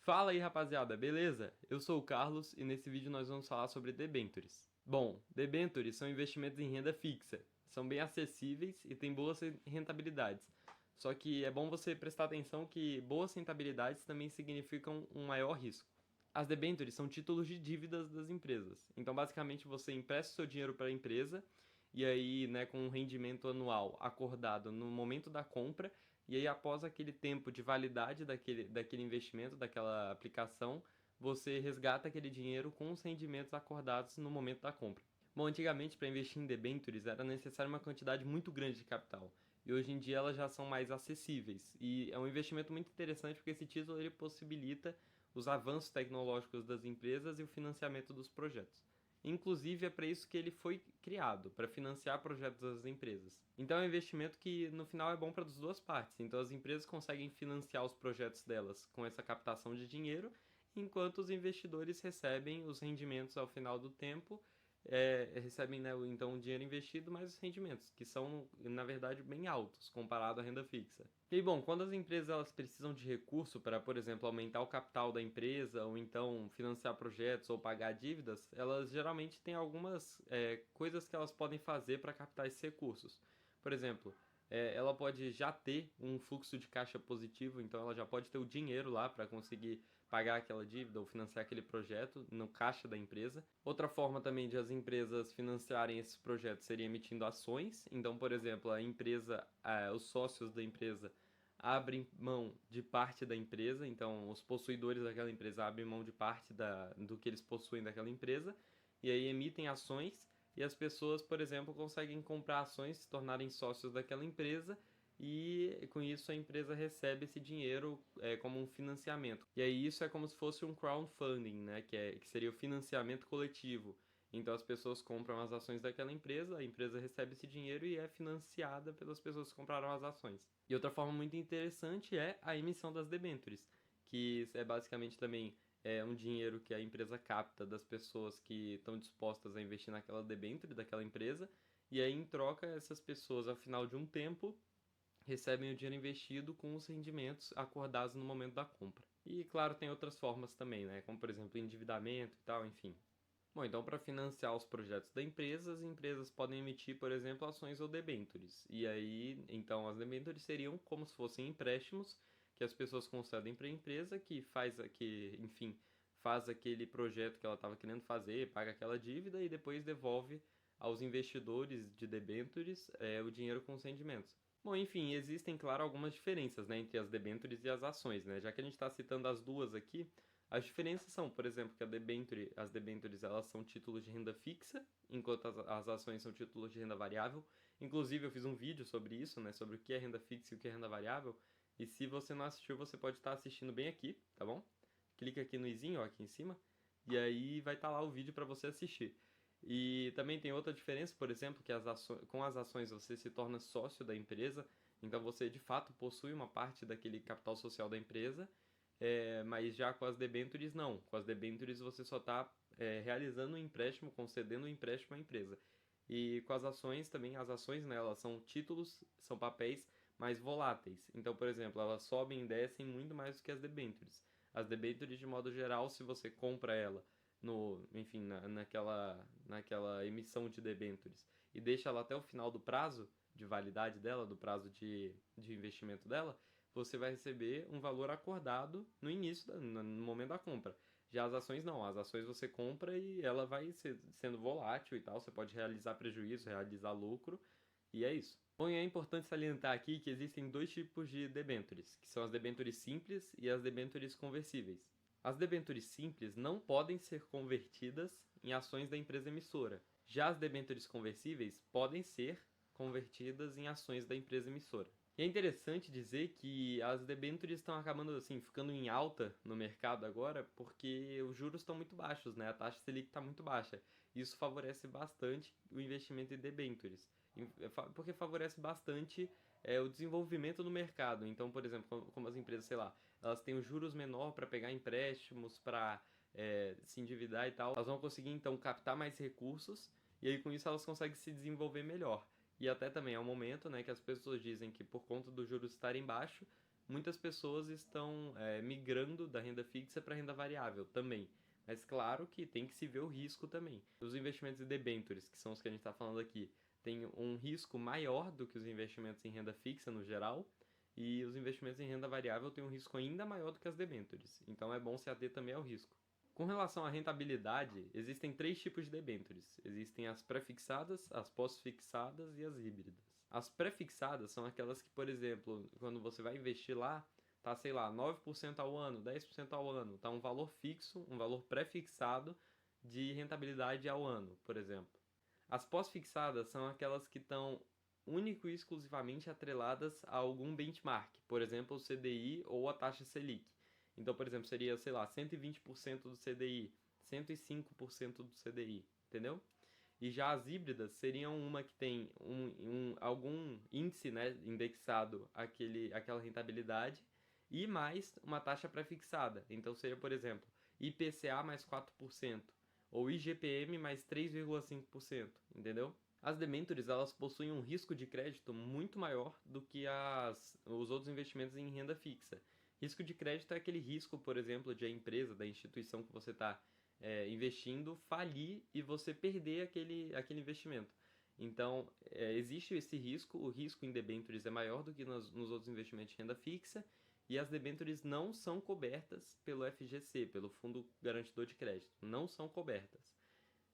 Fala aí, rapaziada, beleza? Eu sou o Carlos e nesse vídeo nós vamos falar sobre debentures. Bom, debentures são investimentos em renda fixa. São bem acessíveis e têm boas rentabilidades. Só que é bom você prestar atenção que boas rentabilidades também significam um maior risco. As debentures são títulos de dívidas das empresas. Então, basicamente, você empresta o seu dinheiro para a empresa e aí, né, com um rendimento anual acordado no momento da compra, e aí após aquele tempo de validade daquele investimento, daquela aplicação, você resgata aquele dinheiro com os rendimentos acordados no momento da compra. Bom, antigamente para investir em debentures era necessário uma quantidade muito grande de capital, e hoje em dia elas já são mais acessíveis, e é um investimento muito interessante porque esse título ele possibilita os avanços tecnológicos das empresas e o financiamento dos projetos. Inclusive é para isso que ele foi criado, para financiar projetos das empresas. Então é um investimento que no final é bom para as duas partes. Então as empresas conseguem financiar os projetos delas com essa captação de dinheiro, enquanto os investidores recebem os rendimentos ao final do tempo, recebem, né, então o dinheiro investido mais os rendimentos, que são na verdade bem altos comparado à renda fixa. E bom, quando as empresas elas precisam de recurso para, por exemplo, aumentar o capital da empresa ou então financiar projetos ou pagar dívidas, elas geralmente têm algumas coisas que elas podem fazer para captar esses recursos. Por exemplo, ela pode já ter um fluxo de caixa positivo, então ela já pode ter o dinheiro lá para conseguir pagar aquela dívida ou financiar aquele projeto no caixa da empresa. Outra forma também de as empresas financiarem esses projetos seria emitindo ações. Então, por exemplo, a empresa, os sócios da empresa abrem mão de parte da empresa, então os possuidores daquela empresa abrem mão de parte do que eles possuem daquela empresa e aí emitem ações e as pessoas, por exemplo, conseguem comprar ações, se tornarem sócios daquela empresa e com isso a empresa recebe esse dinheiro como um financiamento. E aí isso é como se fosse um crowdfunding, né? Que seria o financiamento coletivo. Então as pessoas compram as ações daquela empresa, a empresa recebe esse dinheiro e é financiada pelas pessoas que compraram as ações. E outra forma muito interessante é a emissão das debêntures, que é basicamente também um dinheiro que a empresa capta das pessoas que estão dispostas a investir naquela debênture daquela empresa, e aí em troca essas pessoas, ao final de um tempo, recebem o dinheiro investido com os rendimentos acordados no momento da compra. E claro, tem outras formas também, né? Como por exemplo endividamento e tal, enfim. Bom, então para financiar os projetos da empresa, as empresas podem emitir, por exemplo, ações ou debêntures. E aí, então as debêntures seriam como se fossem empréstimos que as pessoas concedem para a empresa enfim, faz aquele projeto que ela estava querendo fazer, paga aquela dívida e depois devolve aos investidores de debêntures o dinheiro com os rendimentos. Bom, enfim, existem, claro, algumas diferenças, né, entre as debêntures e as ações, né? Já que a gente está citando as duas aqui, as diferenças são, por exemplo, que as debêntures elas são títulos de renda fixa, enquanto as ações são títulos de renda variável. Inclusive, eu fiz um vídeo sobre isso, né, sobre o que é renda fixa e o que é renda variável. E se você não assistiu, você pode estar assistindo bem aqui, tá bom? Clica aqui no izinho, ó, aqui em cima, e aí vai estar lá o vídeo para você assistir. E também tem outra diferença, por exemplo, que com as ações você se torna sócio da empresa, então você de fato possui uma parte daquele capital social da empresa, mas já com as debêntures não. Com as debêntures você só está realizando um empréstimo, concedendo um empréstimo à empresa. E com as ações também, as ações, né, elas são títulos, são papéis mais voláteis. Então, por exemplo, elas sobem e descem muito mais do que as debêntures. As debêntures, de modo geral, se você compra ela enfim, naquela emissão de debêntures e deixa ela até o final do prazo de validade dela, do prazo de investimento dela, você vai receber um valor acordado no início, no momento da compra. Já as ações não, as ações você compra e ela vai sendo volátil e tal, você pode realizar prejuízo, realizar lucro, e é isso. Bom, e é importante salientar aqui que existem dois tipos de debêntures, que são as debêntures simples e as debêntures conversíveis. As debêntures simples não podem ser convertidas em ações da empresa emissora. Já as debêntures conversíveis podem ser convertidas em ações da empresa emissora. E é interessante dizer que as debêntures estão acabando assim, ficando em alta no mercado agora, porque os juros estão muito baixos, né? A taxa Selic está muito baixa. Isso favorece bastante o investimento em debêntures, porque favorece bastante o desenvolvimento no mercado. Então, por exemplo, como as empresas, sei lá, elas têm os juros menor para pegar empréstimos, para se endividar e tal, elas vão conseguir então captar mais recursos e aí com isso elas conseguem se desenvolver melhor. E até também é um momento, né, que as pessoas dizem que por conta dos juros estarem baixos, muitas pessoas estão migrando da renda fixa para renda variável também. Mas claro que tem que se ver o risco também. Os investimentos em debêntures, que são os que a gente está falando aqui, têm um risco maior do que os investimentos em renda fixa no geral, e os investimentos em renda variável têm um risco ainda maior do que as debêntures. Então é bom se ater também ao risco. Com relação à rentabilidade, existem 3 tipos de debêntures. Existem as pré-fixadas, as pós-fixadas e as híbridas. As pré-fixadas são aquelas que, por exemplo, quando você vai investir lá, tá, sei lá, 9% ao ano, 10% ao ano, tá um valor fixo, um valor pré-fixado de rentabilidade ao ano, por exemplo. As pós-fixadas são aquelas que estão único e exclusivamente atreladas a algum benchmark, por exemplo, o CDI ou a taxa Selic. Então, por exemplo, seria, sei lá, 120% do CDI, 105% do CDI, entendeu? E já as híbridas seriam uma que tem algum índice, né, indexado àquela rentabilidade e mais uma taxa pré-fixada. Então seria, por exemplo, IPCA mais 4% ou IGPM mais 3,5%, entendeu? As debêntures, elas possuem um risco de crédito muito maior do que os outros investimentos em renda fixa. Risco de crédito é aquele risco, por exemplo, de a empresa, da instituição que você está investindo falir e você perder aquele investimento. Então, existe esse risco, o risco em debêntures é maior do que nos outros investimentos de renda fixa, e as debêntures não são cobertas pelo FGC, pelo Fundo Garantidor de Crédito, não são cobertas.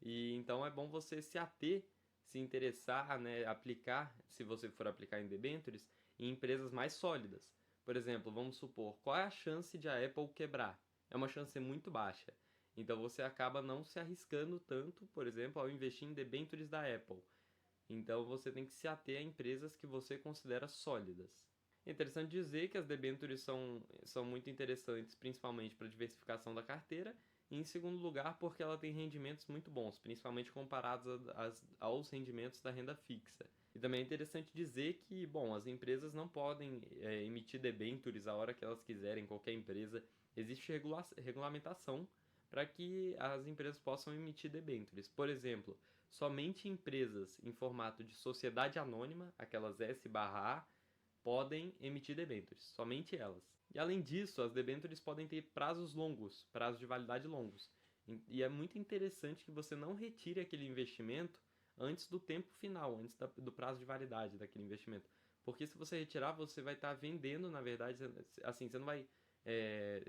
E então é bom você se ater, se interessar, né, aplicar, se você for aplicar em debêntures, em empresas mais sólidas. Por exemplo, vamos supor, qual é a chance de a Apple quebrar? É uma chance muito baixa. Então você acaba não se arriscando tanto, por exemplo, ao investir em debêntures da Apple. Então você tem que se ater a empresas que você considera sólidas. É interessante dizer que as debêntures são muito interessantes, principalmente para a diversificação da carteira, e em segundo lugar porque ela tem rendimentos muito bons, principalmente comparados aos rendimentos da renda fixa. E também é interessante dizer que, bom, as empresas não podem emitir debêntures a hora que elas quiserem, qualquer empresa. Existe regulamentação para que as empresas possam emitir debêntures. Por exemplo, somente empresas em formato de sociedade anônima, aquelas S/A, podem emitir debêntures, somente elas. E além disso, as debêntures podem ter prazos longos, prazos de validade longos. E é muito interessante que você não retire aquele investimento antes do tempo final, antes do prazo de validade daquele investimento. Porque se você retirar, você vai estar vendendo, na verdade, assim, você não vai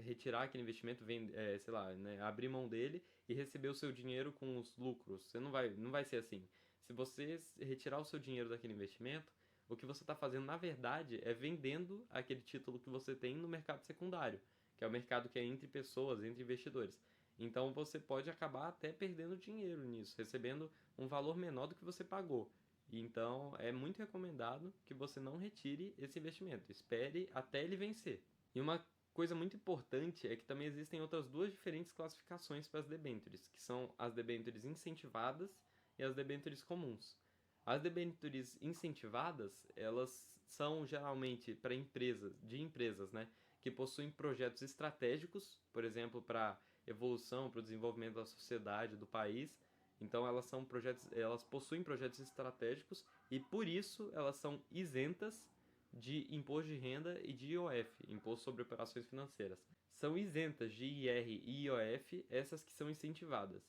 retirar aquele investimento, sei lá, né, abrir mão dele e receber o seu dinheiro com os lucros. Você não vai ser assim. Se você retirar o seu dinheiro daquele investimento, o que você está fazendo, na verdade, é vendendo aquele título que você tem no mercado secundário, que é o mercado que é entre pessoas, entre investidores. Então você pode acabar até perdendo dinheiro nisso, recebendo um valor menor do que você pagou. Então é muito recomendado que você não retire esse investimento, espere até ele vencer. E uma coisa muito importante é que também existem outras duas diferentes classificações para as debêntures, que são as debêntures incentivadas e as debêntures comuns. As debêntures incentivadas, elas são geralmente para empresas, né, que possuem projetos estratégicos, por exemplo, para evolução, para o desenvolvimento da sociedade, do país. Então elas possuem projetos estratégicos e por isso elas são isentas de imposto de renda e de IOF, Imposto sobre Operações Financeiras. São isentas de IR e IOF essas que são incentivadas.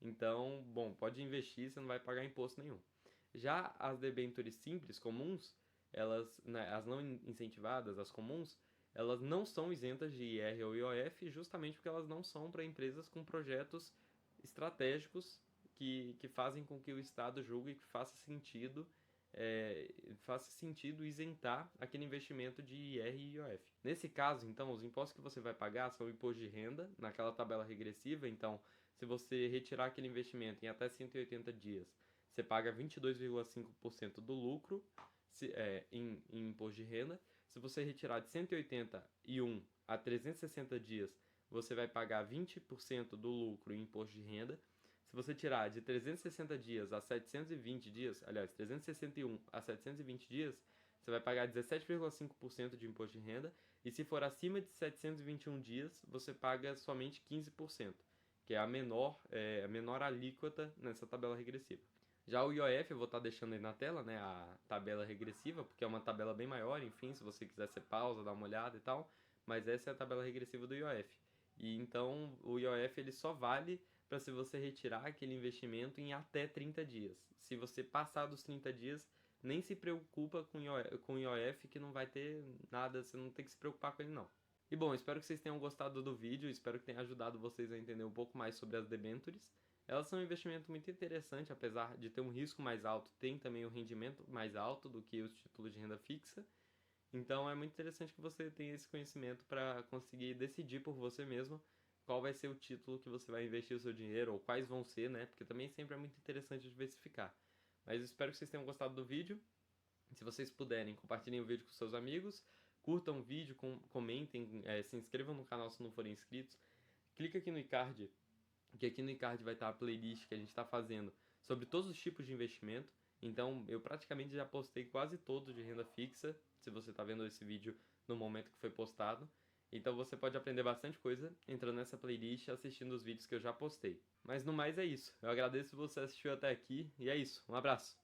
Então, bom, pode investir, você não vai pagar imposto nenhum. Já as debêntures simples, comuns, né, as não incentivadas, as comuns, elas não são isentas de IR ou IOF justamente porque elas não são para empresas com projetos estratégicos que fazem com que o Estado julgue que faça sentido isentar aquele investimento de IR e IOF. Nesse caso, então, os impostos que você vai pagar são o imposto de renda, naquela tabela regressiva. Então, se você retirar aquele investimento em até 180 dias, você paga 22,5% do lucro em imposto de renda. Se você retirar de 181 a 360 dias, você vai pagar 20% do lucro em imposto de renda. Se você tirar de 360 dias a 720 dias, aliás, 361 a 720 dias, você vai pagar 17,5% de imposto de renda. E se for acima de 721 dias, você paga somente 15%, que é a menor alíquota nessa tabela regressiva. Já o IOF eu vou estar deixando aí na tela, né, a tabela regressiva, porque é uma tabela bem maior, enfim, se você quiser você pausa, dá uma olhada e tal, mas essa é a tabela regressiva do IOF. E então o IOF ele só vale para se você retirar aquele investimento em até 30 dias. Se você passar dos 30 dias, nem se preocupa com o IOF que não vai ter nada, você não tem que se preocupar com ele não. E bom, espero que vocês tenham gostado do vídeo, espero que tenha ajudado vocês a entender um pouco mais sobre as debêntures. Elas são um investimento muito interessante, apesar de ter um risco mais alto, tem também um rendimento mais alto do que os títulos de renda fixa. Então é muito interessante que você tenha esse conhecimento para conseguir decidir por você mesmo qual vai ser o título que você vai investir o seu dinheiro, ou quais vão ser, né? Porque também sempre é muito interessante diversificar. Mas espero que vocês tenham gostado do vídeo. Se vocês puderem, compartilhem o vídeo com seus amigos, curtam o vídeo, comentem, se inscrevam no canal se não forem inscritos. Clica aqui no iCard, que aqui no iCard vai estar a playlist que a gente está fazendo sobre todos os tipos de investimento. Então eu praticamente já postei quase todos de renda fixa, se você está vendo esse vídeo no momento que foi postado. Então você pode aprender bastante coisa entrando nessa playlist e assistindo os vídeos que eu já postei. Mas no mais é isso. Eu agradeço se você assistiu até aqui e é isso. Um abraço!